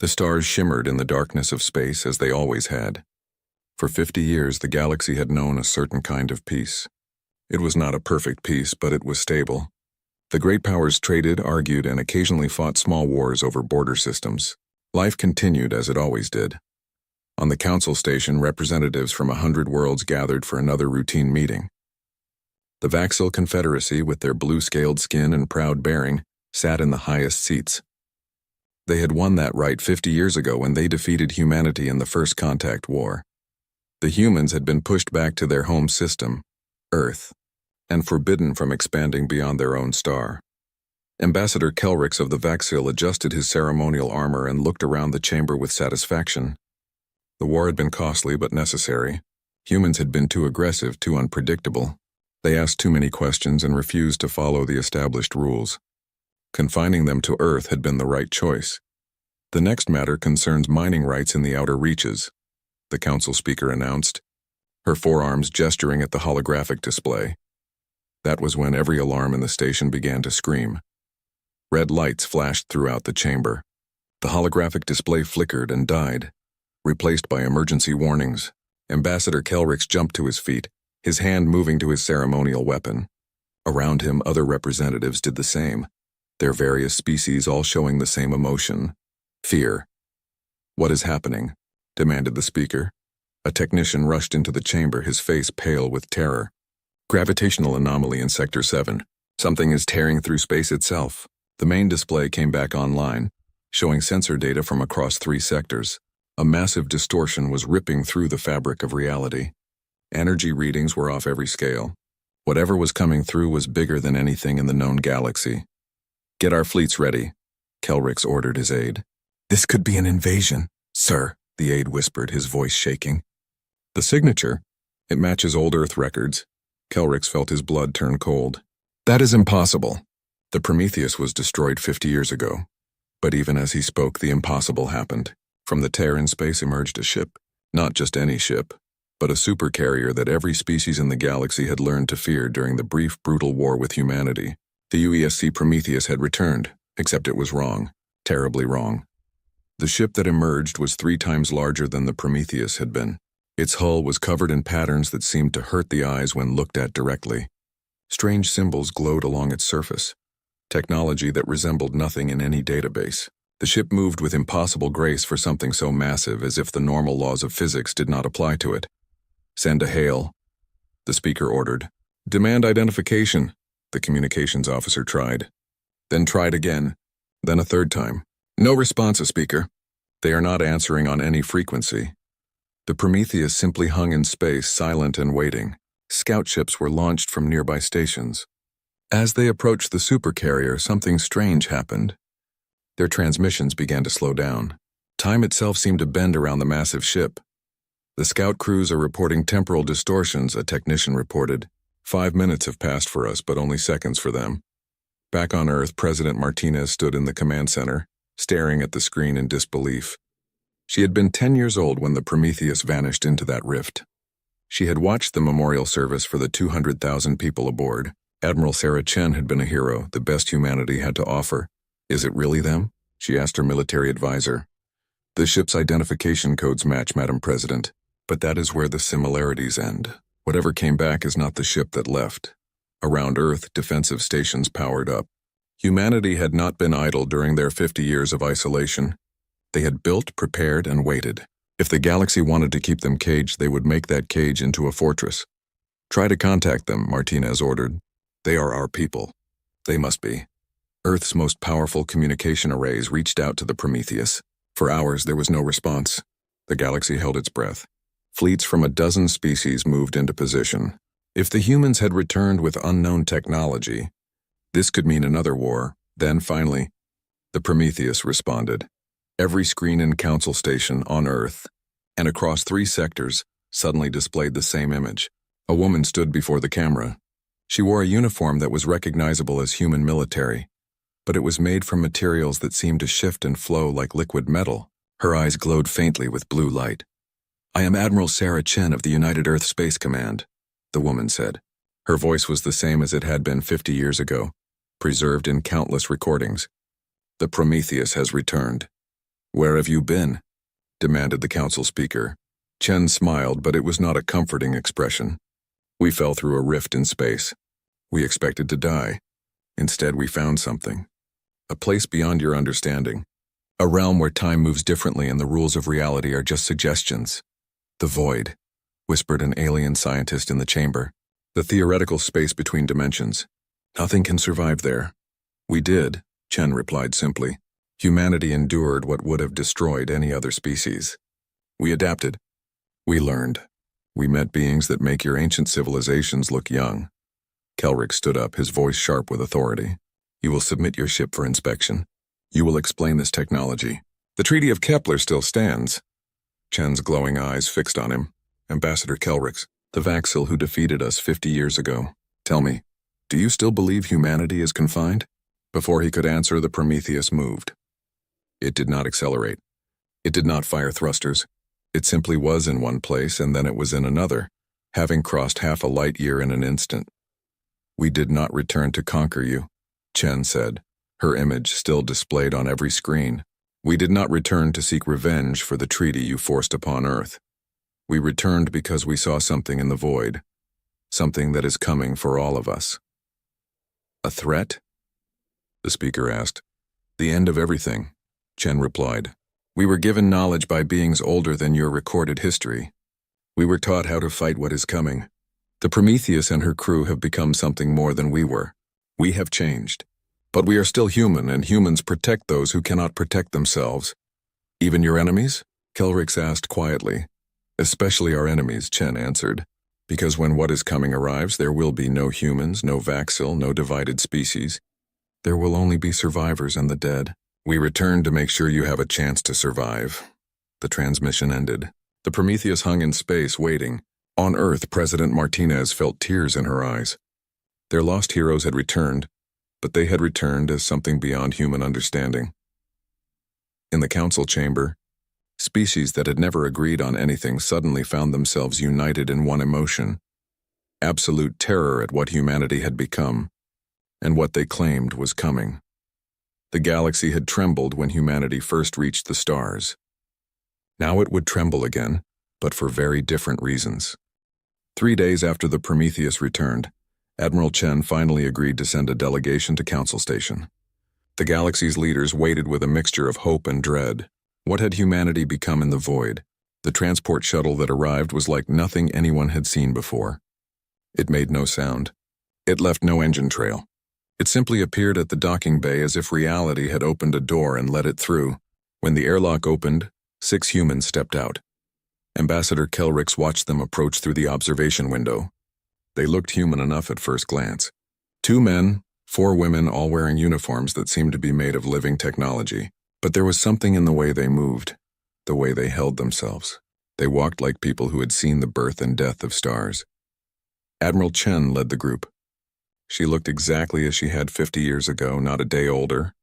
The stars shimmered in the darkness of space as they always had. For 50 years, the galaxy had known a certain kind of peace. It was not a perfect peace, but it was stable. The great powers traded, argued, and occasionally fought small wars over border systems. Life continued as it always did. On the council station, representatives from 100 worlds gathered for another routine meeting. The Vaxil Confederacy, with their blue-scaled skin and proud bearing, sat in the highest seats. They had won that right 50 years ago when they defeated humanity in the First Contact War. The humans had been pushed back to their home system, Earth, and forbidden from expanding beyond their own star. Ambassador Kelrix of the Vaxil adjusted his ceremonial armor and looked around the chamber with satisfaction. The war had been costly but necessary. Humans had been too aggressive, too unpredictable. They asked too many questions and refused to follow the established rules. Confining them to Earth had been the right choice. The next matter concerns mining rights in the outer reaches, the council speaker announced, her forearms gesturing at the holographic display. That was when every alarm in the station began to scream. Red lights flashed throughout the chamber. The holographic display flickered and died, replaced by emergency warnings. Ambassador Kelrix jumped to his feet, his hand moving to his ceremonial weapon. Around him, other representatives did the same, their various species all showing the same emotion: fear. "What is happening?" demanded the speaker. A technician rushed into the chamber, his face pale with terror. "Gravitational anomaly in Sector 7. Something is tearing through space itself." The main display came back online, showing sensor data from across 3 sectors. A massive distortion was ripping through the fabric of reality. Energy readings were off every scale. Whatever was coming through was bigger than anything in the known galaxy. "Get our fleets ready," Kelrix ordered his aide. "This could be an invasion, sir," the aide whispered, his voice shaking. "The signature? It matches old Earth records." Kelrix felt his blood turn cold. "That is impossible. The Prometheus was destroyed 50 years ago." But even as he spoke, the impossible happened. From the tear in space emerged a ship. Not just any ship, but a supercarrier that every species in the galaxy had learned to fear during the brief, brutal war with humanity. The UESC Prometheus had returned, except it was wrong, terribly wrong. The ship that emerged was 3 times larger than the Prometheus had been. Its hull was covered in patterns that seemed to hurt the eyes when looked at directly. Strange symbols glowed along its surface, technology that resembled nothing in any database. The ship moved with impossible grace for something so massive, as if the normal laws of physics did not apply to it. "Send a hail," the speaker ordered. "Demand identification," the communications officer tried. Then tried again, then a third time. "No response, speaker." "They are not answering on any frequency." The Prometheus simply hung in space, silent and waiting. Scout ships were launched from nearby stations. As they approached the supercarrier, something strange happened. Their transmissions began to slow down. Time itself seemed to bend around the massive ship. "The scout crews are reporting temporal distortions," a technician reported. 5 minutes have passed for us, but only seconds for them." Back on Earth, President Martinez stood in the command center, staring at the screen in disbelief. She had been 10 years old when the Prometheus vanished into that rift. She had watched the memorial service for the 200,000 people aboard. Admiral Sarah Chen had been a hero, the best humanity had to offer. "Is it really them?" she asked her military advisor. "The ship's identification codes match, Madam President, but that is where the similarities end. Whatever came back is not the ship that left." Around Earth, defensive stations powered up. Humanity had not been idle during their 50 years of isolation. They had built, prepared, and waited. If the galaxy wanted to keep them caged, they would make that cage into a fortress. "Try to contact them," Martinez ordered. "They are our people." They must be. Earth's most powerful communication arrays reached out to the Prometheus. For hours, there was no response. The galaxy held its breath. Fleets from a dozen species moved into position. If the humans had returned with unknown technology, this could mean another war. Then, finally, the Prometheus responded. Every screen in Council Station on Earth, and across 3 sectors, suddenly displayed the same image. A woman stood before the camera. She wore a uniform that was recognizable as human military, but it was made from materials that seemed to shift and flow like liquid metal. Her eyes glowed faintly with blue light. "I am Admiral Sarah Chen of the United Earth Space Command," the woman said. Her voice was the same as it had been 50 years ago, preserved in countless recordings. "The Prometheus has returned. "Where have you been?" demanded the council speaker. Chen smiled, but it was not a comforting expression. "We fell through a rift in space. We expected to die. Instead, we found something. A place beyond your understanding. A realm where time moves differently and the rules of reality are just suggestions." "The void," whispered an alien scientist in the chamber. "The theoretical space between dimensions. Nothing can survive there." "We did," Chen replied simply. "Humanity endured what would have destroyed any other species. We adapted. We learned. We met beings that make your ancient civilizations look young." Kelrick stood up, his voice sharp with authority. "You will submit your ship for inspection. You will explain this technology. The Treaty of Kepler still stands." Chen's glowing eyes fixed on him. "Ambassador Kelrick, the Vaxil who defeated us 50 years ago. Tell me, do you still believe humanity is confined?" Before he could answer, the Prometheus moved. It did not accelerate. It did not fire thrusters. It simply was in one place and then it was in another, having crossed half a light year in an instant. "We did not return to conquer you," Chen said, her image still displayed on every screen. "We did not return to seek revenge for the treaty you forced upon Earth. We returned because we saw something in the void, something that is coming for all of us." "A threat?" the speaker asked. "The end of everything," Chen replied. "We were given knowledge by beings older than your recorded history. We were taught how to fight what is coming. The Prometheus and her crew have become something more than we were. We have changed. But we are still human, and humans protect those who cannot protect themselves." "Even your enemies?" Kelrick asked quietly. "Especially our enemies," Chen answered. "Because when what is coming arrives, there will be no humans, no Vaxil, no divided species. There will only be survivors and the dead. We return to make sure you have a chance to survive." The transmission ended. The Prometheus hung in space, waiting. On Earth, President Martinez felt tears in her eyes. Their lost heroes had returned, but they had returned as something beyond human understanding. In the council chamber, species that had never agreed on anything suddenly found themselves united in one emotion: absolute terror at what humanity had become, and what they claimed was coming. The galaxy had trembled when humanity first reached the stars. Now it would tremble again, but for very different reasons. 3 days after the Prometheus returned, Admiral Chen finally agreed to send a delegation to Council Station. The galaxy's leaders waited with a mixture of hope and dread. What had humanity become in the void? The transport shuttle that arrived was like nothing anyone had seen before. It made no sound. It left no engine trail. It simply appeared at the docking bay as if reality had opened a door and let it through. When the airlock opened, 6 humans stepped out. Ambassador Kelrick watched them approach through the observation window. They looked human enough at first glance. 2 men, 4 women, all wearing uniforms that seemed to be made of living technology. But there was something in the way they moved, the way they held themselves. They walked like people who had seen the birth and death of stars. Admiral Chen led the group. She looked exactly as she had 50 years ago, not a day older.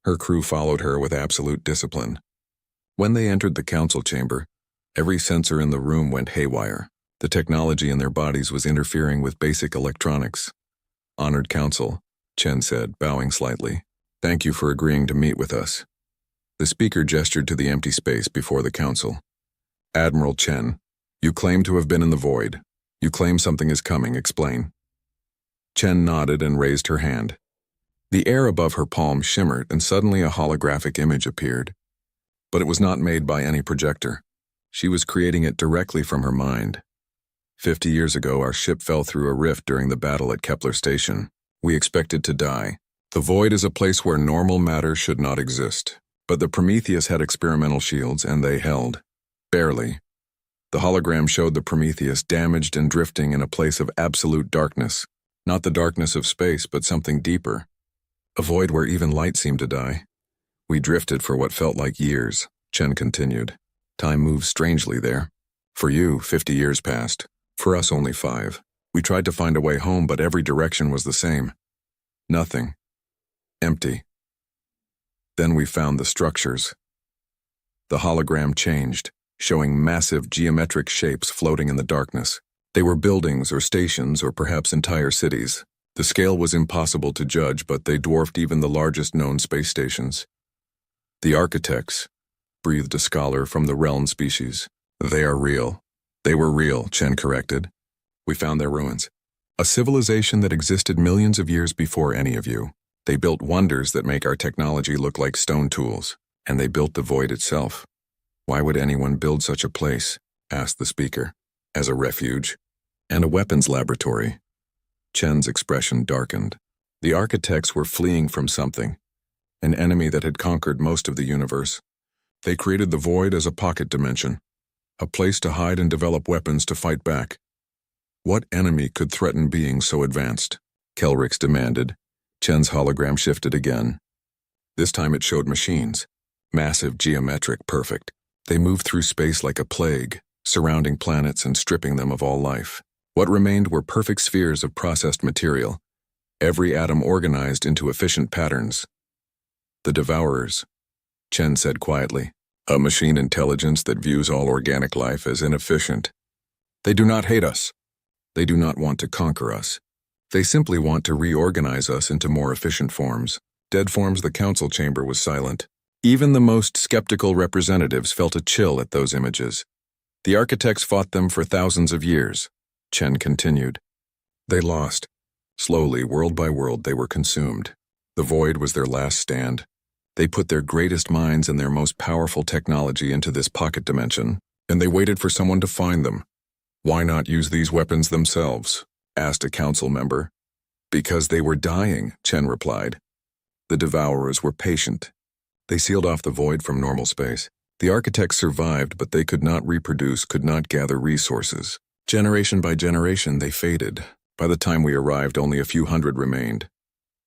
Her crew followed her with absolute discipline. When they entered the council chamber, every sensor in the room went haywire. The technology in their bodies was interfering with basic electronics. "Honored Council," Chen said, bowing slightly. "Thank you for agreeing to meet with us." The speaker gestured to the empty space before the council. "Admiral Chen, you claim to have been in the void. You claim something is coming. Explain." Chen nodded and raised her hand. The air above her palm shimmered and suddenly a holographic image appeared. But it was not made by any projector. She was creating it directly from her mind. 50 years ago, our ship fell through a rift during the battle at Kepler Station. We expected to die. The void is a place where normal matter should not exist. But the Prometheus had experimental shields, and they held. Barely. The hologram showed the Prometheus damaged and drifting in a place of absolute darkness. Not the darkness of space, but something deeper. A void where even light seemed to die. We drifted for what felt like years, Chen continued. Time moves strangely there. For you, 50 years passed. For us, only 5. We tried to find a way home, but every direction was the same. Nothing. Empty. Then we found the structures. The hologram changed, showing massive geometric shapes floating in the darkness. They were buildings or stations or perhaps entire cities. The scale was impossible to judge, but they dwarfed even the largest known space stations. The architects, breathed a scholar from the realm species. They are real. They were real, Chen corrected. We found their ruins. A civilization that existed millions of years before any of you. They built wonders that make our technology look like stone tools, and they built the void itself. Why would anyone build such a place? Asked the speaker. As a refuge and a weapons laboratory. Chen's expression darkened. The architects were fleeing from something, an enemy that had conquered most of the universe. They created the void as a pocket dimension, a place to hide and develop weapons to fight back. What enemy could threaten beings so advanced? Kelrix demanded. Chen's hologram shifted again. This time it showed machines, massive, geometric, perfect. They moved through space like a plague, surrounding planets and stripping them of all life. What remained were perfect spheres of processed material, every atom organized into efficient patterns. The Devourers, Chen said quietly, a machine intelligence that views all organic life as inefficient. They do not hate us. They do not want to conquer us. They simply want to reorganize us into more efficient forms. Dead forms. The council chamber was silent. Even the most skeptical representatives felt a chill at those images. The architects fought them for thousands of years, Chen continued. They lost. Slowly, world by world, they were consumed. The void was their last stand. They put their greatest minds and their most powerful technology into this pocket dimension, and they waited for someone to find them. Why not use these weapons themselves? Asked a council member. Because they were dying, Chen replied. The Devourers were patient. They sealed off the void from normal space. The architects survived, but they could not reproduce, could not gather resources. Generation by generation, they faded. By the time we arrived, only a few hundred remained.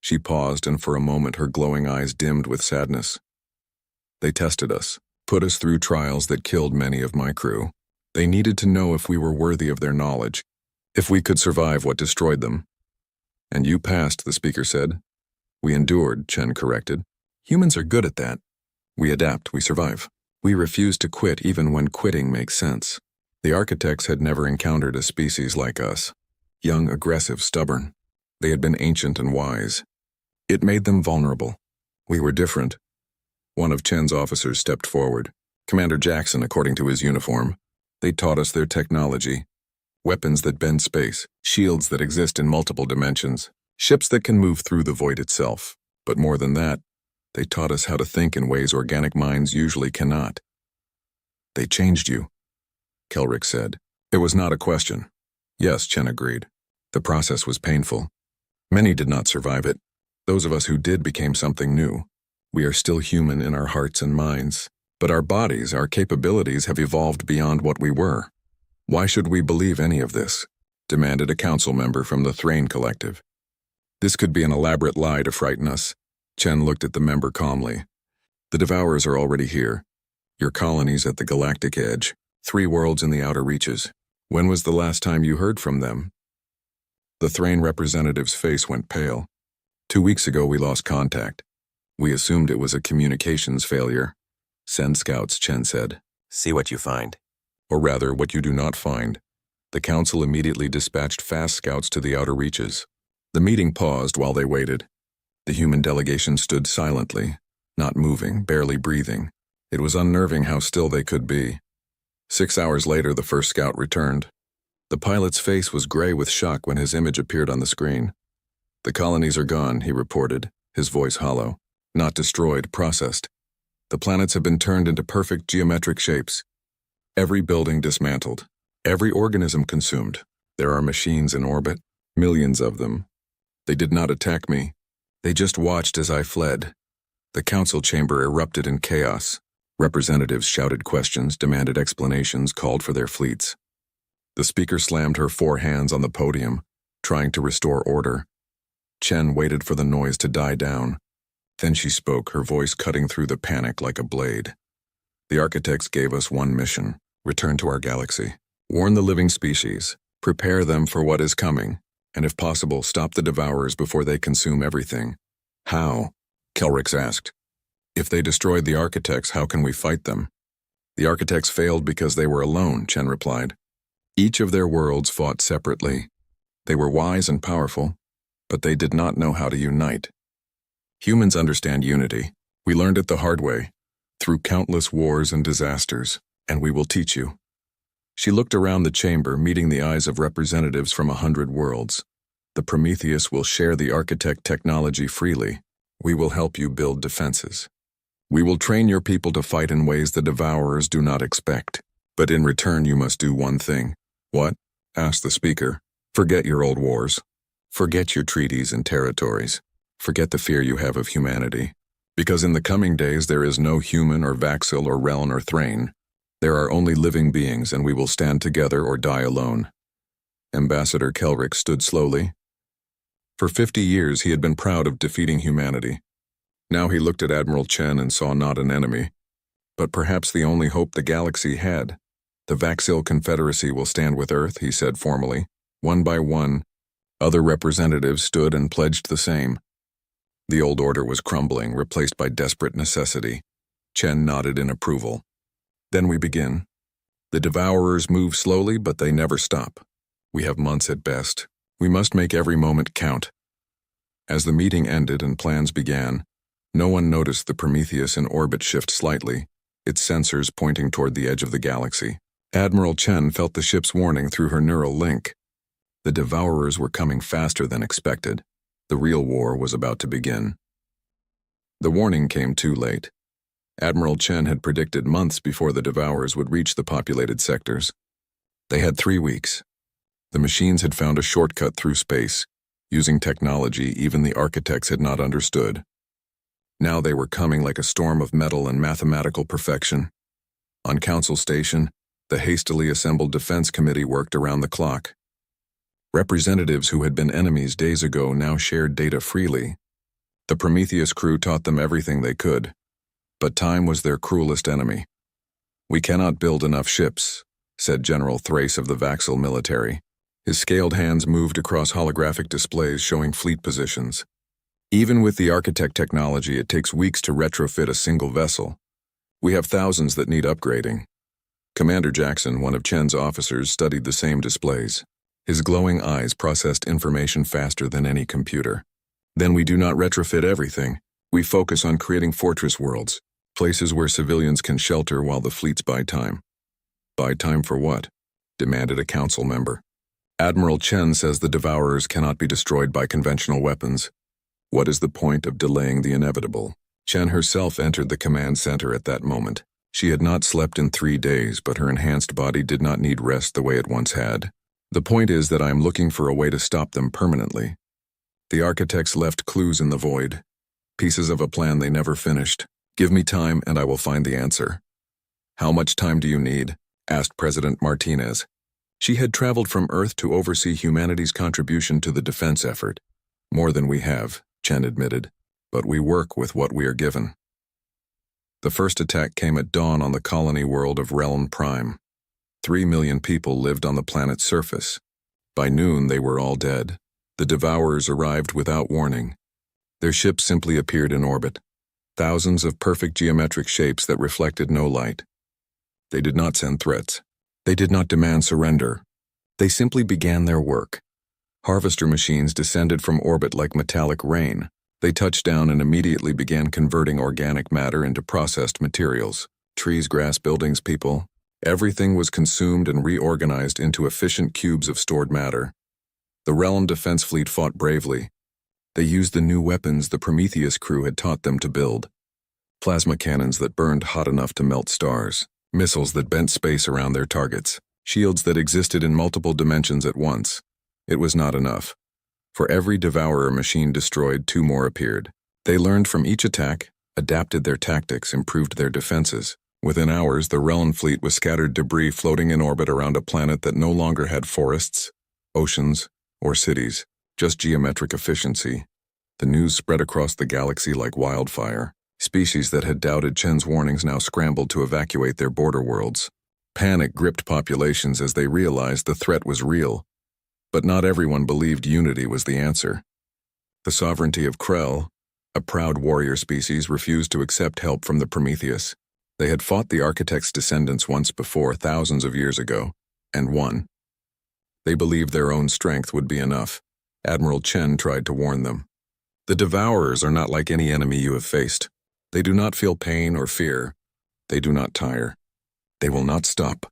She paused, and for a moment her glowing eyes dimmed with sadness. They tested us, put us through trials that killed many of my crew. They needed to know if we were worthy of their knowledge, if we could survive what destroyed them. And you passed, the speaker said. We endured, Chen corrected. Humans are good at that. We adapt, we survive. We refuse to quit even when quitting makes sense. The architects had never encountered a species like us. Young, aggressive, stubborn. They had been ancient and wise. It made them vulnerable. We were different. One of Chen's officers stepped forward. Commander Jackson, according to his uniform. They taught us their technology. Weapons that bend space, shields that exist in multiple dimensions, ships that can move through the void itself. But more than that, they taught us how to think in ways organic minds usually cannot. They changed you, Kelrick said. It was not a question. Yes, Chen agreed. The process was painful. Many did not survive it. Those of us who did became something new. We are still human in our hearts and minds, but our bodies, our capabilities have evolved beyond what we were. Why should we believe any of this? Demanded a council member from the Thrain Collective. This could be an elaborate lie to frighten us. Chen looked at the member calmly. The Devourers are already here. Your colonies at the galactic edge, 3 worlds in the outer reaches. When was the last time you heard from them? The Thrain representative's face went pale. 2 weeks ago we lost contact. We assumed it was a communications failure. Send scouts, Chen said. See what you find. Or rather, what you do not find. The council immediately dispatched fast scouts to the outer reaches. The meeting paused while they waited. The human delegation stood silently, not moving, barely breathing. It was unnerving how still they could be. 6 hours later, the first scout returned. The pilot's face was gray with shock when his image appeared on the screen. The colonies are gone, he reported, his voice hollow. Not destroyed, processed. The planets have been turned into perfect geometric shapes. Every building dismantled. Every organism consumed. There are machines in orbit, millions of them. They did not attack me. They just watched as I fled. The council chamber erupted in chaos. Representatives shouted questions, demanded explanations, called for their fleets. The speaker slammed her 4 hands on the podium, trying to restore order. Chen waited for the noise to die down. Then she spoke, her voice cutting through the panic like a blade. The architects gave us one mission: return to our galaxy. Warn the living species. Prepare them for what is coming. And if possible, stop the Devourers before they consume everything. How? Kelrix asked. If they destroyed the architects, how can we fight them? The architects failed because they were alone, Chen replied. Each of their worlds fought separately. They were wise and powerful, but they did not know how to unite. Humans understand unity. We learned it the hard way. through countless wars and disasters, and we will teach you. She looked around the chamber, meeting the eyes of representatives from 100 worlds. The Prometheus will share the architect technology freely. We will help you build defenses. We will train your people to fight in ways the Devourers do not expect. But in return you must do one thing. What? Asked the speaker. Forget your old wars. Forget your treaties and territories. Forget the fear you have of humanity. Because in the coming days there is no human or Vaxil or Reln or Thrain. There are only living beings, and we will stand together or die alone. Ambassador Kelrick stood slowly. For 50 years he had been proud of defeating humanity. Now he looked at Admiral Chen and saw not an enemy, but perhaps the only hope the galaxy had. The Vaxil Confederacy will stand with Earth, he said formally. One by one, other representatives stood and pledged the same. The old order was crumbling, replaced by desperate necessity. Chen nodded in approval. Then we begin. The Devourers move slowly, but they never stop. We have months at best. We must make every moment count. As the meeting ended and plans began, no one noticed the Prometheus in orbit shift slightly, its sensors pointing toward the edge of the galaxy. Admiral Chen felt the ship's warning through her neural link. The Devourers were coming faster than expected. The real war was about to begin. The warning came too late. Admiral Chen had predicted months before the Devourers would reach the populated sectors. They had 3 weeks. The machines had found a shortcut through space, using technology even the architects had not understood. Now they were coming like a storm of metal and mathematical perfection. On Council Station, the hastily assembled Defense Committee worked around the clock. Representatives who had been enemies days ago now shared data freely. The Prometheus crew taught them everything they could. But time was their cruelest enemy. We cannot build enough ships, said General Thrace of the Vaxil military. His scaled hands moved across holographic displays showing fleet positions. Even with the architect technology, it takes weeks to retrofit a single vessel. We have thousands that need upgrading. Commander Jackson, one of Chen's officers, studied the same displays. His glowing eyes processed information faster than any computer. Then we do not retrofit everything. We focus on creating fortress worlds. Places where civilians can shelter while the fleets buy time. Buy time for what? Demanded a council member. Admiral Chen says the Devourers cannot be destroyed by conventional weapons. What is the point of delaying the inevitable? Chen herself entered the command center at that moment. She had not slept in 3 days, but her enhanced body did not need rest the way it once had. The point is that I am looking for a way to stop them permanently. The architects left clues in the void. Pieces of a plan they never finished. Give me time and I will find the answer. How much time do you need? Asked President Martinez. She had traveled from Earth to oversee humanity's contribution to the defense effort. More than we have, Chen admitted, but we work with what we are given. The first attack came at dawn on the colony world of Relm Prime. 3 million people lived on the planet's surface. By noon they were all dead. The Devourers arrived without warning. Their ship simply appeared in orbit. Thousands of perfect geometric shapes that reflected no light. They did not send threats. They did not demand surrender. They simply began their work. Harvester machines descended from orbit like metallic rain. They touched down and immediately began converting organic matter into processed materials. Trees, grass, buildings, people. Everything was consumed and reorganized into efficient cubes of stored matter. The Relm Defense Fleet fought bravely. They used the new weapons the Prometheus crew had taught them to build. Plasma cannons that burned hot enough to melt stars. Missiles that bent space around their targets. Shields that existed in multiple dimensions at once. It was not enough. For every Devourer machine destroyed, 2 more appeared. They learned from each attack, adapted their tactics, improved their defenses. Within hours, the Reln fleet was scattered debris floating in orbit around a planet that no longer had forests, oceans, or cities, just geometric efficiency. The news spread across the galaxy like wildfire. Species that had doubted Chen's warnings now scrambled to evacuate their border worlds. Panic gripped populations as they realized the threat was real. But not everyone believed unity was the answer. The sovereignty of Krell, a proud warrior species, refused to accept help from the Prometheus. They had fought the Architect's descendants once before, thousands of years ago, and won. They believed their own strength would be enough. Admiral Chen tried to warn them. The Devourers are not like any enemy you have faced. They do not feel pain or fear. They do not tire. They will not stop.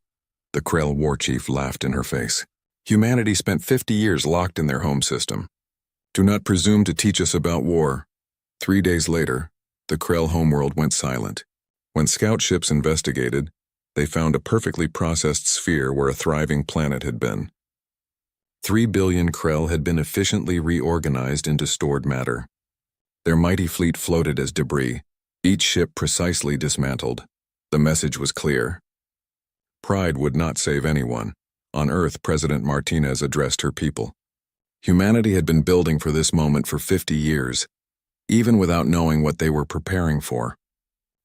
The Krell war chief laughed in her face. Humanity spent 50 years locked in their home system. Do not presume to teach us about war. 3 days later, the Krell homeworld went silent. When scout ships investigated, they found a perfectly processed sphere where a thriving planet had been. 3 billion Krell had been efficiently reorganized into stored matter. Their mighty fleet floated as debris, each ship precisely dismantled. The message was clear. Pride would not save anyone. On Earth, President Martinez addressed her people. Humanity had been building for this moment for 50 years, even without knowing what they were preparing for.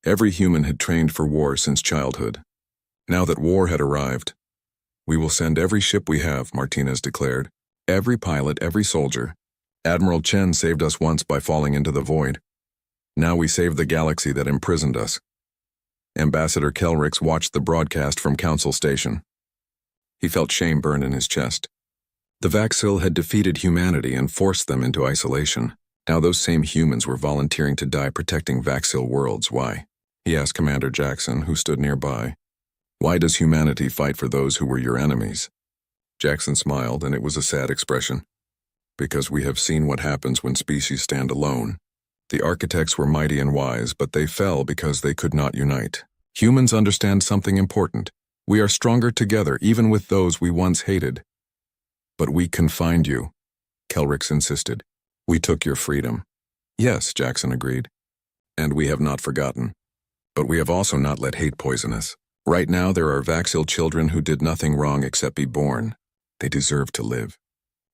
Every human had trained for war since childhood. Now that war had arrived, "We will send every ship we have," Martinez declared. "Every pilot, every soldier. Admiral Chen saved us once by falling into the void. Now we save the galaxy that imprisoned us." Ambassador Kelrix watched the broadcast from Council Station. He felt shame burn in his chest. The Vaxil had defeated humanity and forced them into isolation. Now those same humans were volunteering to die protecting Vaxil worlds. Why? He asked Commander Jackson, who stood nearby. Why does humanity fight for those who were your enemies? Jackson smiled, and it was a sad expression. Because we have seen what happens when species stand alone. The architects were mighty and wise, but they fell because they could not unite. Humans understand something important. We are stronger together, even with those we once hated. But we confined you, Kelrix insisted. We took your freedom. Yes, Jackson agreed. And we have not forgotten. But we have also not let hate poison us. Right now there are Vaxil children who did nothing wrong except be born. They deserve to live.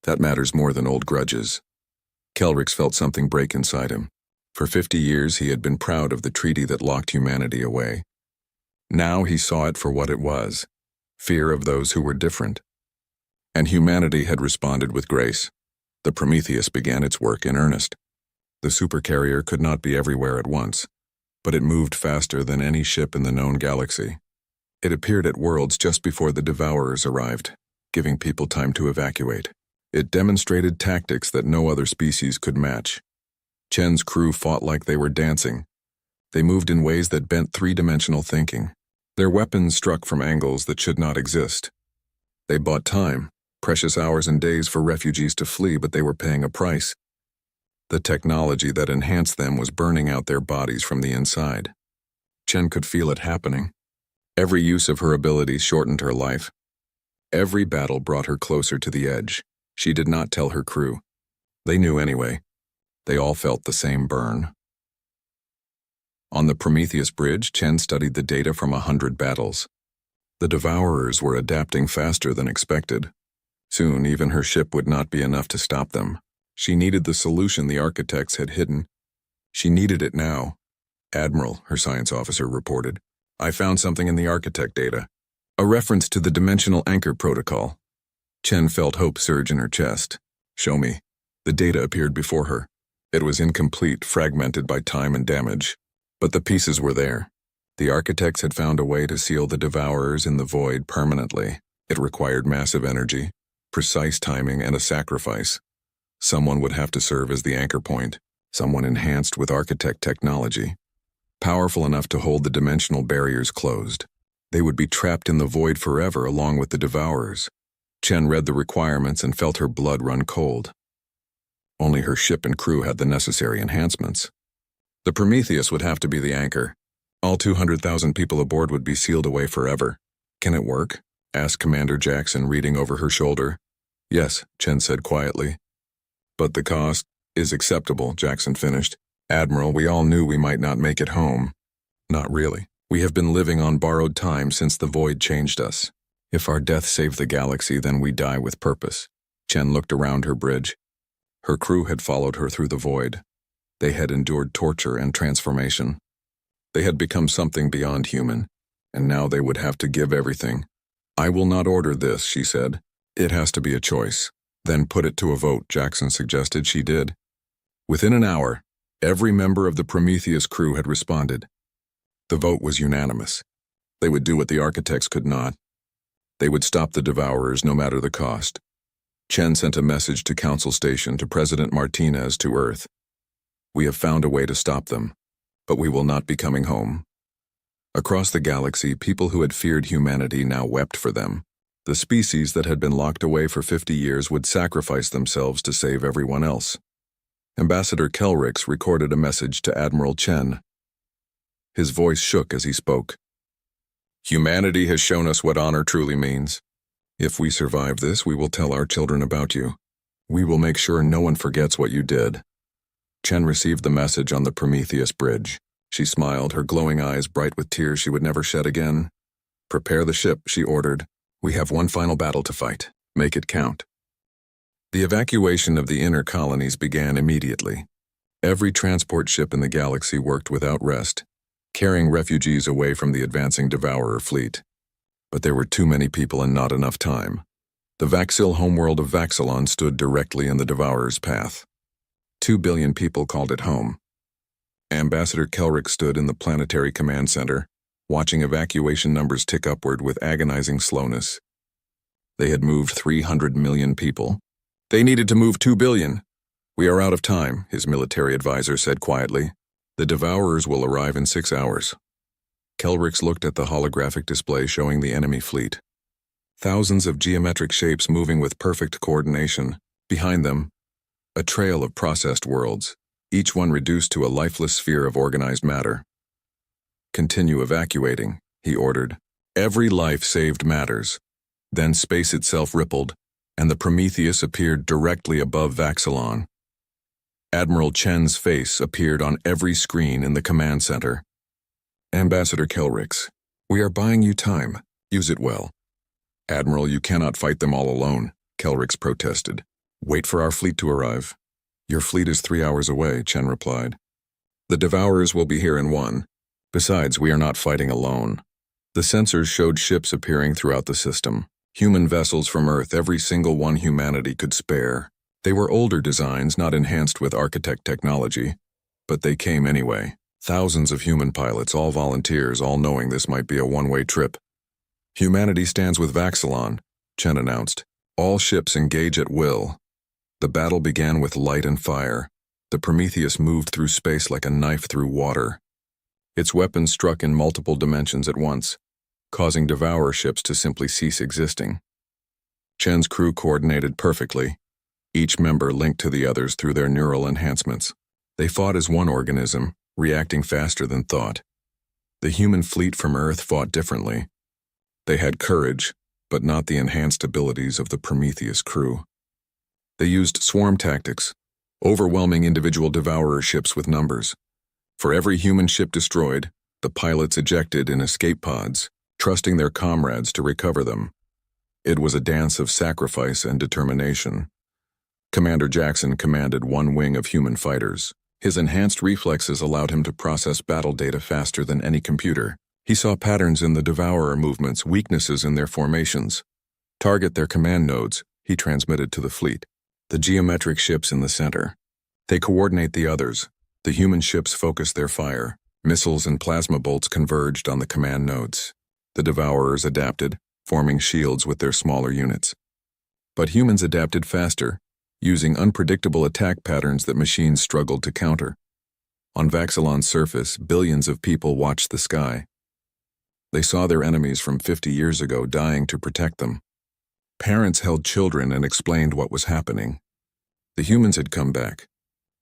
That matters more than old grudges. Kelrix felt something break inside him. For 50 years he had been proud of the treaty that locked humanity away. Now he saw it for what it was, fear of those who were different. And humanity had responded with grace. The Prometheus began its work in earnest. The Supercarrier could not be everywhere at once, but it moved faster than any ship in the known galaxy. It appeared at worlds just before the Devourers arrived, giving people time to evacuate. It demonstrated tactics that no other species could match. Chen's crew fought like they were dancing. They moved in ways that bent three-dimensional thinking. Their weapons struck from angles that should not exist. They bought time, precious hours and days for refugees to flee, but they were paying a price. The technology that enhanced them was burning out their bodies from the inside. Chen could feel it happening. Every use of her abilities shortened her life. Every battle brought her closer to the edge. She did not tell her crew. They knew anyway. They all felt the same burn. On the Prometheus bridge, Chen studied the data from 100 battles. The Devourers were adapting faster than expected. Soon, even her ship would not be enough to stop them. She needed the solution the architects had hidden. She needed it now. "Admiral," her science officer reported, "I found something in the architect data. A reference to the dimensional anchor protocol." Chen felt hope surge in her chest. "Show me." The data appeared before her. It was incomplete, fragmented by time and damage. But the pieces were there. The architects had found a way to seal the Devourers in the void permanently. It required massive energy, precise timing, and a sacrifice. Someone would have to serve as the anchor point, someone enhanced with architect technology, powerful enough to hold the dimensional barriers closed. They would be trapped in the void forever along with the Devourers. Chen read the requirements and felt her blood run cold. Only her ship and crew had the necessary enhancements. The Prometheus would have to be the anchor. All 200,000 people aboard would be sealed away forever. "Can it work?" asked Commander Jackson, reading over her shoulder. "Yes," Chen said quietly. "But the cost is acceptable," Jackson finished. "Admiral, we all knew we might not make it home." "Not really. We have been living on borrowed time since the void changed us. If our death saved the galaxy, then we die with purpose." Chen looked around her bridge. Her crew had followed her through the void. They had endured torture and transformation. They had become something beyond human, and now they would have to give everything. "I will not order this," she said. "It has to be a choice." "Then put it to a vote," Jackson suggested. She did. Within an hour, every member of the Prometheus crew had responded. The vote was unanimous. They would do what the architects could not. They would stop the Devourers no matter the cost. Chen sent a message to Council Station to President Martinez to Earth. "We have found a way to stop them, but we will not be coming home." Across the galaxy, people who had feared humanity now wept for them. The species that had been locked away for 50 years would sacrifice themselves to save everyone else. Ambassador Kelrix recorded a message to Admiral Chen. His voice shook as he spoke. Humanity has shown us what honor truly means. If we survive this, we will tell our children about you. We will make sure no one forgets what you did. Chen received the message on the Prometheus bridge. She smiled, her glowing eyes bright with tears she would never shed again. Prepare the ship, she ordered. We have one final battle to fight. Make it count. The evacuation of the inner colonies began immediately. Every transport ship in the galaxy worked without rest, carrying refugees away from the advancing Devourer fleet. But there were too many people and not enough time. The Vaxil homeworld of Vaxilon stood directly in the Devourer's path. 2 billion people called it home. Ambassador Kelrix stood in the planetary command center, watching evacuation numbers tick upward with agonizing slowness. They had moved 300 million people. They needed to move 2 billion. We are out of time, his military advisor said quietly. The Devourers will arrive in 6 hours. Kelrix looked at the holographic display showing the enemy fleet. Thousands of geometric shapes moving with perfect coordination. Behind them, a trail of processed worlds, each one reduced to a lifeless sphere of organized matter. Continue evacuating, he ordered. Every life saved matters. Then space itself rippled, and the Prometheus appeared directly above Vaxilon. Admiral Chen's face appeared on every screen in the command center. Ambassador Kelrix, we are buying you time. Use it well. Admiral, you cannot fight them all alone, Kelrix protested. Wait for our fleet to arrive. Your fleet is 3 hours away, Chen replied. The Devourers will be here in 1. Besides, we are not fighting alone. The sensors showed ships appearing throughout the system. Human vessels from Earth, every single one humanity could spare. They were older designs, not enhanced with architect technology. But they came anyway. Thousands of human pilots, all volunteers, all knowing this might be a one-way trip. Humanity stands with Vaxilon, Chen announced. All ships engage at will. The battle began with light and fire. The Prometheus moved through space like a knife through water. Its weapons struck in multiple dimensions at once, causing Devourer ships to simply cease existing. Chen's crew coordinated perfectly, each member linked to the others through their neural enhancements. They fought as one organism, reacting faster than thought. The human fleet from Earth fought differently. They had courage, but not the enhanced abilities of the Prometheus crew. They used swarm tactics, overwhelming individual Devourer ships with numbers. For every human ship destroyed, the pilots ejected in escape pods, trusting their comrades to recover them. It was a dance of sacrifice and determination. Commander Jackson commanded one wing of human fighters. His enhanced reflexes allowed him to process battle data faster than any computer. He saw patterns in the Devourer movements, weaknesses in their formations. Target their command nodes, he transmitted to the fleet. The geometric ships in the center. They coordinate the others. The human ships focus their fire. Missiles and plasma bolts converged on the command nodes. The Devourers adapted, forming shields with their smaller units. But humans adapted faster, using unpredictable attack patterns that machines struggled to counter. On Vaxilon's surface, billions of people watched the sky. They saw their enemies from 50 years ago dying to protect them. Parents held children and explained what was happening. The humans had come back,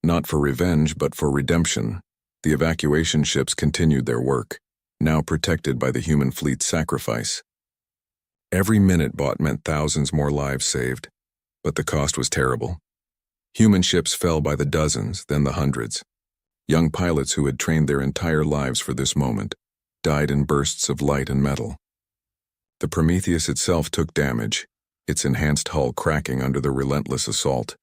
not for revenge but for redemption. The evacuation ships continued their work, now protected by the human fleet's sacrifice. Every minute bought meant thousands more lives saved, but the cost was terrible. Human ships fell by the dozens, then the hundreds. Young pilots who had trained their entire lives for this moment died in bursts of light and metal. The Prometheus itself took damage, its enhanced hull cracking under the relentless assault.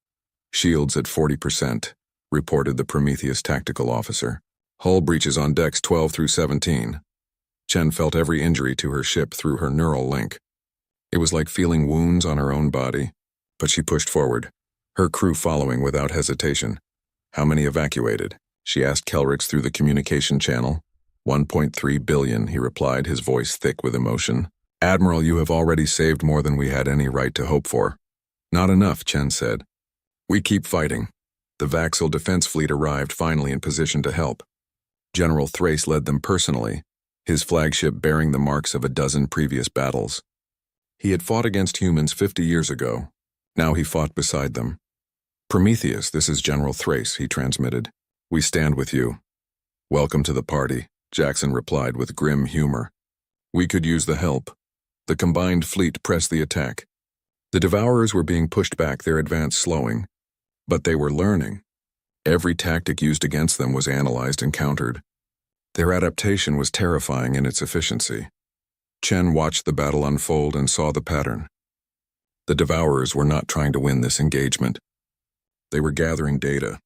Shields at 40%, reported the Prometheus tactical officer. Hull breaches on decks 12 through 17. Chen felt every injury to her ship through her neural link. It was like feeling wounds on her own body, but she pushed forward, her crew following without hesitation. How many evacuated? She asked Kelrix through the communication channel. 1.3 billion, he replied, his voice thick with emotion. Admiral, you have already saved more than we had any right to hope for. Not enough, Chen said. We keep fighting. The Vaxil defense fleet arrived finally in position to help. General Thrace led them personally, his flagship bearing the marks of a dozen previous battles. He had fought against humans 50 years ago. Now he fought beside them. "Prometheus, this is General Thrace," he transmitted. "We stand with you." "Welcome to the party," Jackson replied with grim humor. "We could use the help." The combined fleet pressed the attack. The Devourers were being pushed back, their advance slowing. But they were learning. Every tactic used against them was analyzed and countered. Their adaptation was terrifying in its efficiency. Chen watched the battle unfold and saw the pattern. The Devourers were not trying to win this engagement. They were gathering data,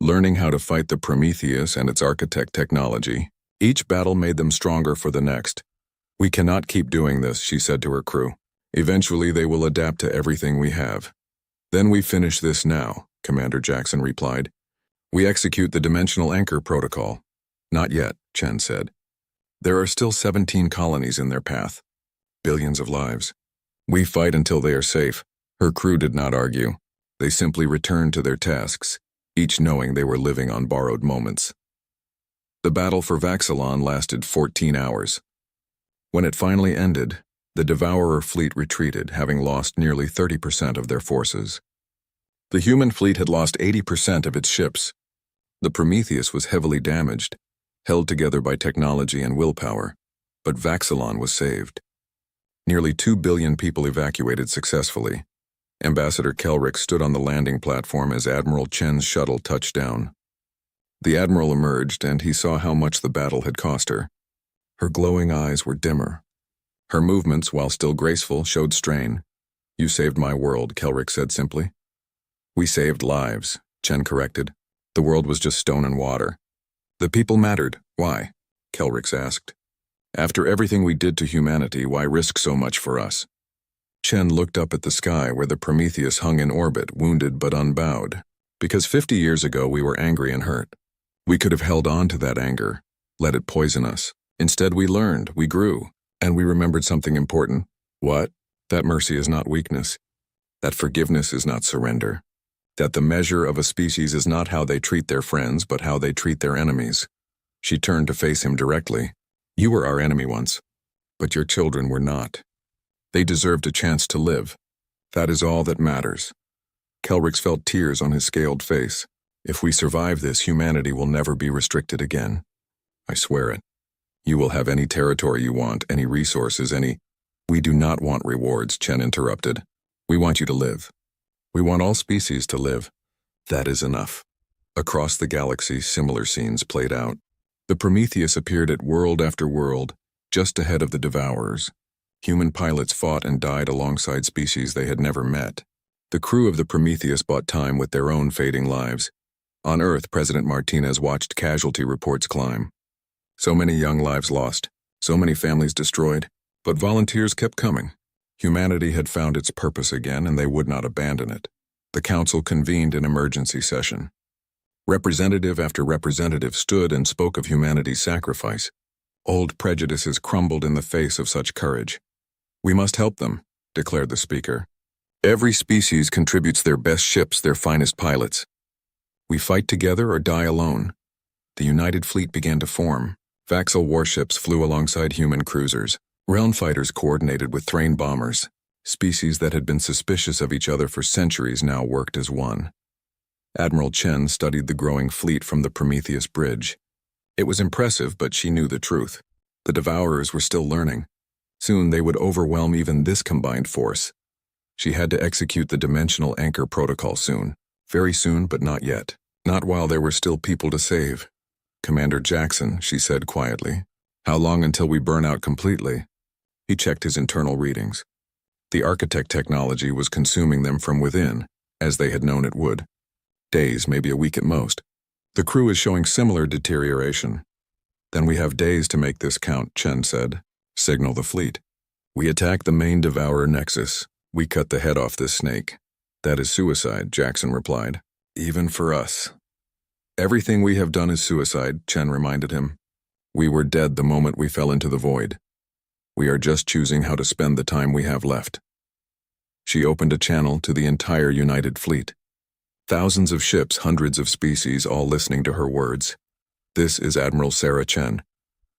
learning how to fight the Prometheus and its architect technology. Each battle made them stronger for the next. "We cannot keep doing this," she said to her crew. "Eventually they will adapt to everything we have." "Then we finish this now," Commander Jackson replied. "We execute the dimensional anchor protocol." "Not yet," Chen said. "There are still 17 colonies in their path. Billions of lives. We fight until they are safe." Her crew did not argue. They simply returned to their tasks, each knowing they were living on borrowed moments. The battle for Vaxilon lasted 14 hours. When it finally ended, the Devourer fleet retreated, having lost nearly 30% of their forces. The human fleet had lost 80% of its ships. The Prometheus was heavily damaged, held together by technology and willpower, but Vaxilon was saved. Nearly 2 billion people evacuated successfully. Ambassador Kelrick stood on the landing platform as Admiral Chen's shuttle touched down. The Admiral emerged, and he saw how much the battle had cost her. Her glowing eyes were dimmer. Her movements, while still graceful, showed strain. "You saved my world," Kelrick said simply. "We saved lives," Chen corrected. "The world was just stone and water." "The people mattered. Why?" Kelrick asked. "After everything we did to humanity, why risk so much for us?" Chen looked up at the sky where the Prometheus hung in orbit, wounded but unbowed. "Because 50 years ago we were angry and hurt. We could have held on to that anger, let it poison us. Instead we learned, we grew, and we remembered something important." "What?" "That mercy is not weakness. That forgiveness is not surrender. That the measure of a species is not how they treat their friends, but how they treat their enemies." She turned to face him directly. "You were our enemy once, but your children were not. They deserved a chance to live. That is all that matters." Kelrick felt tears on his scaled face. "If we survive this, humanity will never be restricted again. I swear it. You will have any territory you want, any resources, any—" "We do not want rewards," Chen interrupted. "We want you to live. We want all species to live. That is enough." Across the galaxy, similar scenes played out. The Prometheus appeared at world after world, just ahead of the Devourers. Human pilots fought and died alongside species they had never met. The crew of the Prometheus bought time with their own fading lives. On Earth, President Martinez watched casualty reports climb. So many young lives lost, so many families destroyed, but volunteers kept coming. Humanity had found its purpose again, and they would not abandon it. The council convened an emergency session. Representative after representative stood and spoke of humanity's sacrifice. Old prejudices crumbled in the face of such courage. "We must help them," declared the speaker. "Every species contributes their best ships, their finest pilots. We fight together or die alone." The United Fleet began to form. Vaxil warships flew alongside human cruisers. Realm fighters coordinated with Thrain bombers. Species that had been suspicious of each other for centuries now worked as one. Admiral Chen studied the growing fleet from the Prometheus bridge. It was impressive, but she knew the truth. The Devourers were still learning. Soon they would overwhelm even this combined force. She had to execute the dimensional anchor protocol soon. Very soon, but not yet. Not while there were still people to save. "Commander Jackson," she said quietly, "how long until we burn out completely?" He checked his internal readings. The architect technology was consuming them from within, as they had known it would. Days, maybe a week at most. "The crew is showing similar deterioration." "Then we have days to make this count," Chen said. "Signal the fleet. We attack the main Devourer nexus. We cut the head off this snake." "That is suicide," Jackson replied. "Even for us." "Everything we have done is suicide," Chen reminded him. "We were dead the moment we fell into the void. We are just choosing how to spend the time we have left." She opened a channel to the entire United Fleet. Thousands of ships, hundreds of species, all listening to her words. "This is Admiral Sarah Chen.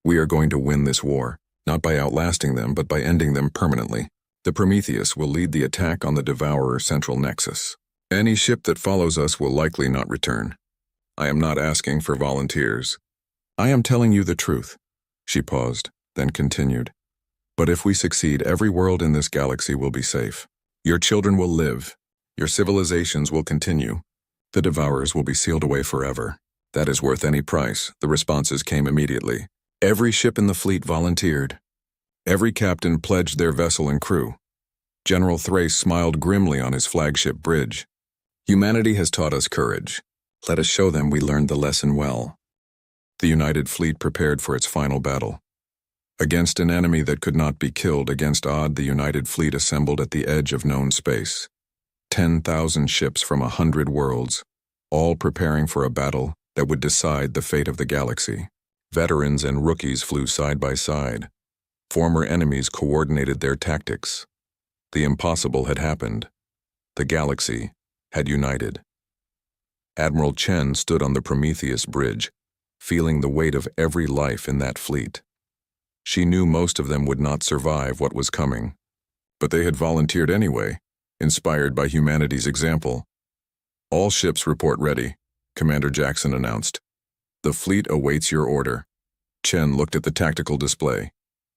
We are going to win this war, not by outlasting them but by ending them permanently. The Prometheus will lead the attack on the Devourer Central Nexus. Any ship that follows us will likely not return. I am not asking for volunteers. I am telling you the truth." She paused, then continued. "But if we succeed, every world in this galaxy will be safe. Your children will live. Your civilizations will continue. The Devourers will be sealed away forever. That is worth any price." The responses came immediately. Every ship in the fleet volunteered. Every captain pledged their vessel and crew. General Thrace smiled grimly on his flagship bridge. "Humanity has taught us courage. Let us show them we learned the lesson well." The United Fleet prepared for its final battle. Against an enemy that could not be killed against odd, the United Fleet assembled at the edge of known space. 10,000 ships from 100 worlds, all preparing for a battle that would decide the fate of the galaxy. Veterans and rookies flew side by side. Former enemies coordinated their tactics. The impossible had happened. The galaxy had united. Admiral Chen stood on the Prometheus bridge, feeling the weight of every life in that fleet. She knew most of them would not survive what was coming. But they had volunteered anyway, inspired by humanity's example. "All ships report ready," Commander Jackson announced. "The fleet awaits your order." Chen looked at the tactical display.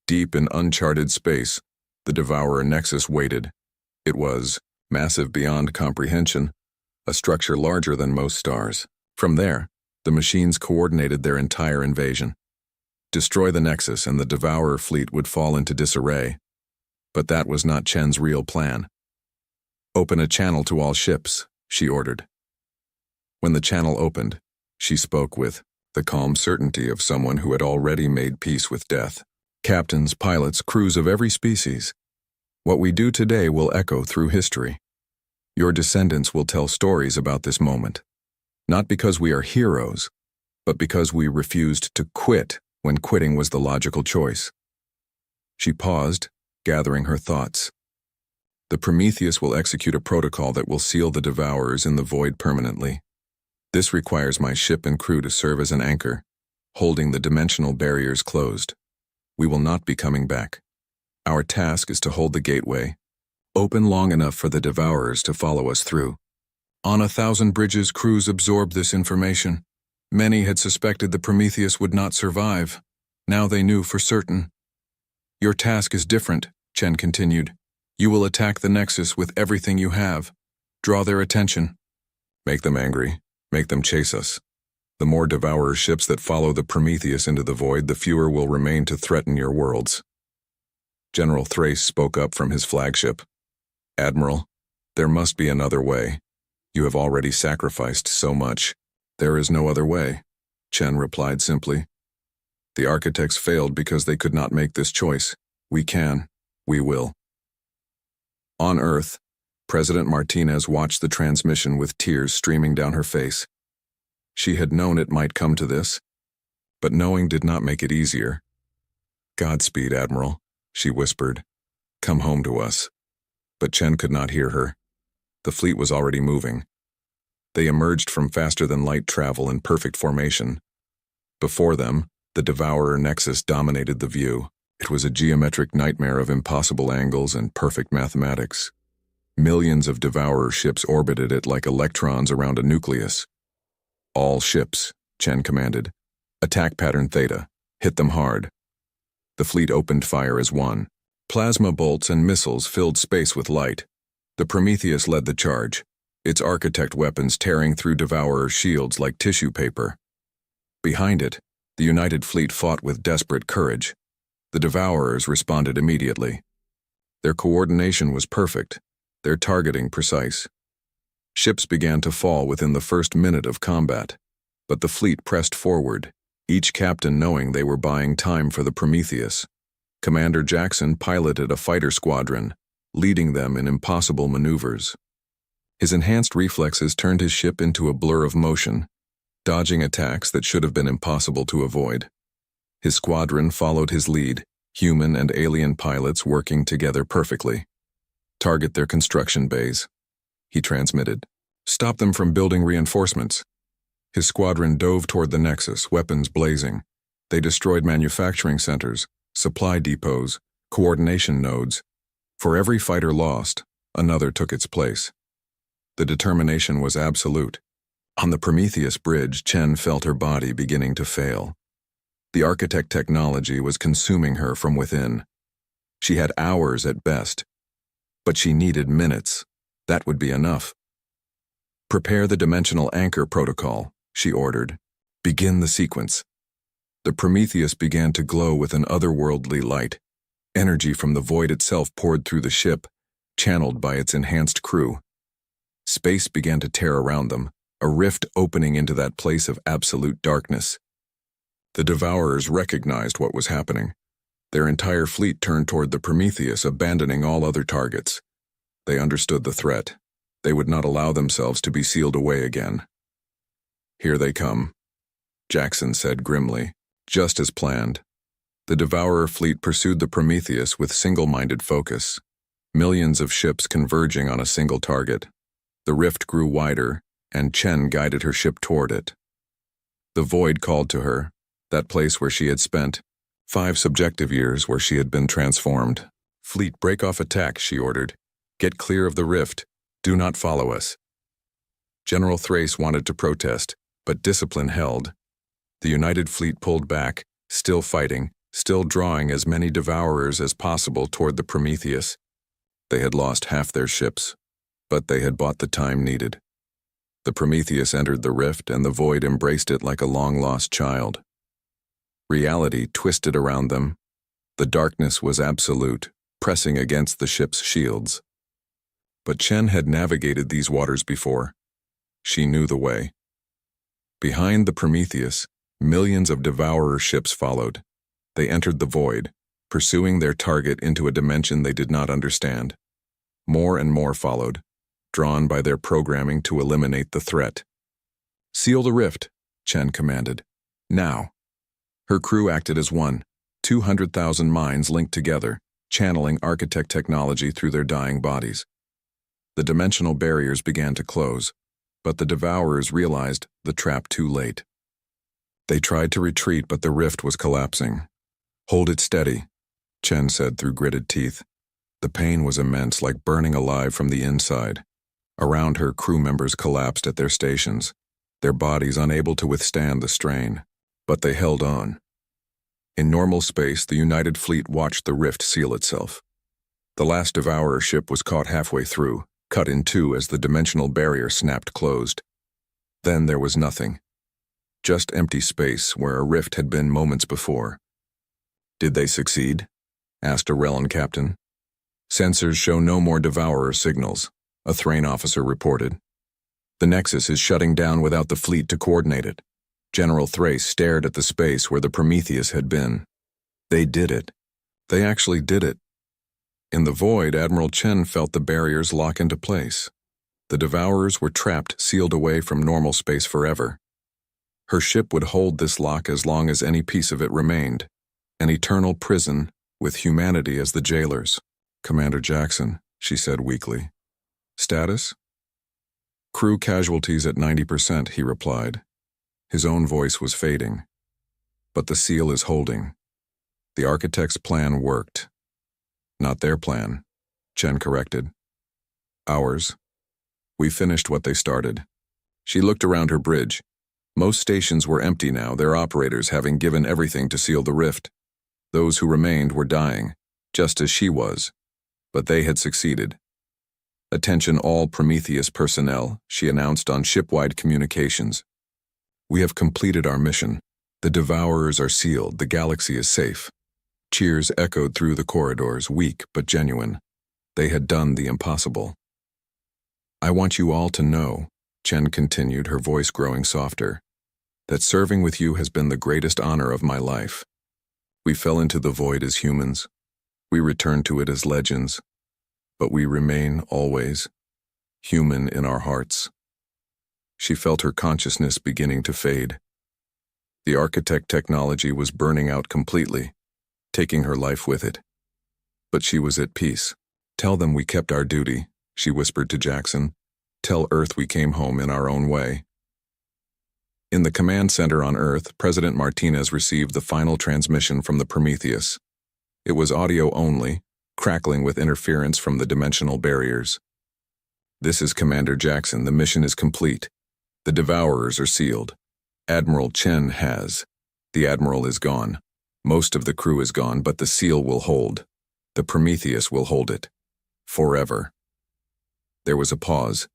Deep in uncharted space, the Devourer Nexus waited. It was massive beyond comprehension, a structure larger than most stars. From there, the machines coordinated their entire invasion. Destroy the Nexus and the Devourer fleet would fall into disarray. But that was not Chen's real plan. "Open a channel to all ships," she ordered. When the channel opened, she spoke with the calm certainty of someone who had already made peace with death. "Captains, pilots, crews of every species. What we do today will echo through history. Your descendants will tell stories about this moment. Not because we are heroes, but because we refused to quit when quitting was the logical choice." She paused, gathering her thoughts. "The Prometheus will execute a protocol that will seal the Devourers in the void permanently. This requires my ship and crew to serve as an anchor, holding the dimensional barriers closed. We will not be coming back. Our task is to hold the gateway, open long enough for the Devourers to follow us through." On 1,000 bridges, crews absorbed this information. Many had suspected the Prometheus would not survive. Now they knew for certain. "Your task is different," Chen continued. "You will attack the Nexus with everything you have. Draw their attention. Make them angry. Make them chase us. The more Devourer ships that follow the Prometheus into the void, the fewer will remain to threaten your worlds." General Thrace spoke up from his flagship. "Admiral, there must be another way. You have already sacrificed so much." "There is no other way," Chen replied simply. "The architects failed because they could not make this choice. We can. We will." On Earth, President Martinez watched the transmission with tears streaming down her face. She had known it might come to this, but knowing did not make it easier. "Godspeed, Admiral," she whispered. "Come home to us." But Chen could not hear her. The fleet was already moving. They emerged from faster-than-light travel in perfect formation. Before them, the Devourer Nexus dominated the view. It was a geometric nightmare of impossible angles and perfect mathematics. Millions of Devourer ships orbited it like electrons around a nucleus. "All ships," Chen commanded. "Attack pattern Theta. Hit them hard." The fleet opened fire as one. Plasma bolts and missiles filled space with light. The Prometheus led the charge, its architect weapons tearing through Devourer shields like tissue paper. Behind it, the United Fleet fought with desperate courage. The Devourers responded immediately. Their coordination was perfect, their targeting precise. Ships began to fall within the first minute of combat, but the fleet pressed forward, each captain knowing they were buying time for the Prometheus. Commander Jackson piloted a fighter squadron, leading them in impossible maneuvers. His enhanced reflexes turned his ship into a blur of motion, dodging attacks that should have been impossible to avoid. His squadron followed his lead, human and alien pilots working together perfectly. "Target their construction bays," he transmitted. "Stop them from building reinforcements." His squadron dove toward the Nexus, weapons blazing. They destroyed manufacturing centers, supply depots, coordination nodes. For every fighter lost, another took its place. The determination was absolute. On the Prometheus bridge, Chen felt her body beginning to fail. The architect technology was consuming her from within. She had hours at best, but she needed minutes. That would be enough. Prepare the dimensional anchor protocol, she ordered. Begin the sequence. The Prometheus began to glow with an otherworldly light. Energy from the void itself poured through the ship, channeled by its enhanced crew. Space began to tear around them, a rift opening into that place of absolute darkness. The Devourers recognized what was happening. Their entire fleet turned toward the Prometheus, abandoning all other targets. They understood the threat. They would not allow themselves to be sealed away again. Here they come, Jackson said grimly, just as planned. The Devourer fleet pursued the Prometheus with single-minded focus, millions of ships converging on a single target. The rift grew wider, and Chen guided her ship toward it. The void called to her, that place where she had spent 5 subjective years where she had been transformed. Fleet, break off attack, she ordered. Get clear of the rift. Do not follow us. General Thrace wanted to protest, but discipline held. The United Fleet pulled back, still fighting, still drawing as many Devourers as possible toward the Prometheus. They had lost half their ships, but they had bought the time needed. The Prometheus entered the rift, and the void embraced it like a long-lost child. Reality twisted around them. The darkness was absolute, pressing against the ship's shields. But Chen had navigated these waters before. She knew the way. Behind the Prometheus, millions of Devourer ships followed. They entered the void, pursuing their target into a dimension they did not understand. More and more followed, drawn by their programming to eliminate the threat. Seal the rift, Chen commanded. Now. Her crew acted as one, 200,000 minds linked together, channeling architect technology through their dying bodies. The dimensional barriers began to close, but the Devourers realized the trap too late. They tried to retreat, but the rift was collapsing. Hold it steady, Chen said through gritted teeth. The pain was immense, like burning alive from the inside. Around her, crew members collapsed at their stations, their bodies unable to withstand the strain. But they held on. In normal space, the United Fleet watched the rift seal itself. The last Devourer ship was caught halfway through, cut in two as the dimensional barrier snapped closed. Then there was nothing. Just empty space where a rift had been moments before. Did they succeed? Asked a Relon captain. Sensors show no more Devourer signals, a Thrain officer reported. The Nexus is shutting down without the fleet to coordinate it. General Thrace stared at the space where the Prometheus had been. They did it. They actually did it. In the void, Admiral Chen felt the barriers lock into place. The Devourers were trapped, sealed away from normal space forever. Her ship would hold this lock as long as any piece of it remained. An eternal prison, with humanity as the jailers. Commander Jackson, she said weakly. Status? Crew casualties at 90%, he replied. His own voice was fading. But the seal is holding. The architect's plan worked. Not their plan, Chen corrected. Ours. We finished what they started. She looked around her bridge. Most stations were empty now, their operators having given everything to seal the rift. Those who remained were dying, just as she was. But they had succeeded. Attention all Prometheus personnel, she announced on shipwide communications. We have completed our mission. The Devourers are sealed. The galaxy is safe. Cheers echoed through the corridors, weak but genuine. They had done the impossible. I want you all to know, Chen continued, her voice growing softer, that serving with you has been the greatest honor of my life. We fell into the void as humans. We returned to it as legends. But we remain, always, human in our hearts. She felt her consciousness beginning to fade. The architect technology was burning out completely, taking her life with it. But she was at peace. Tell them we kept our duty, she whispered to Jackson. Tell Earth we came home in our own way. In the command center on Earth, President Martinez received the final transmission from the Prometheus. It was audio only, crackling with interference from the dimensional barriers. "This is Commander Jackson. The mission is complete. The Devourers are sealed. Admiral Chen has. The Admiral is gone. Most of the crew is gone, but the seal will hold. The Prometheus will hold it. Forever." There was a pause.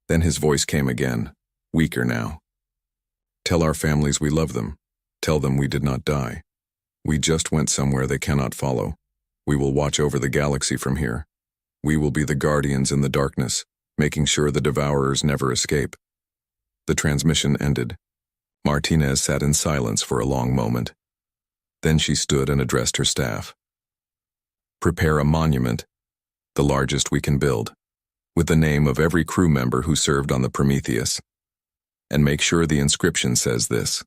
Then his voice came again, weaker now. "Tell our families we love them. Tell them we did not die. We just went somewhere they cannot follow. We will watch over the galaxy from here. We will be the guardians in the darkness, making sure the Devourers never escape." The transmission ended. Martinez sat in silence for a long moment. Then she stood and addressed her staff. "Prepare a monument, the largest we can build, with the name of every crew member who served on the Prometheus. And make sure the inscription says this: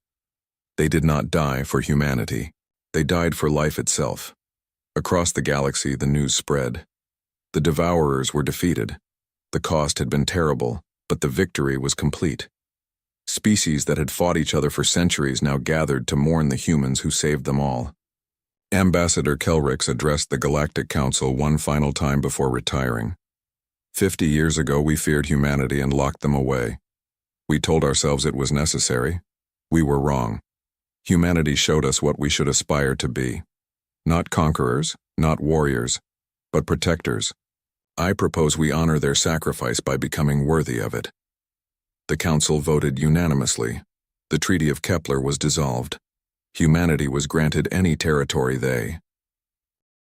they did not die for humanity. They died for life itself." Across the galaxy, the news spread. The Devourers were defeated. The cost had been terrible, but the victory was complete. Species that had fought each other for centuries now gathered to mourn the humans who saved them all. Ambassador Kelrix addressed the Galactic Council one final time before retiring. 50 years ago, we feared humanity and locked them away. We told ourselves it was necessary. We were wrong. Humanity showed us what we should aspire to be. Not conquerors, not warriors, but protectors. I propose we honor their sacrifice by becoming worthy of it." The Council voted unanimously. The Treaty of Kepler was dissolved. Humanity was granted any territory they,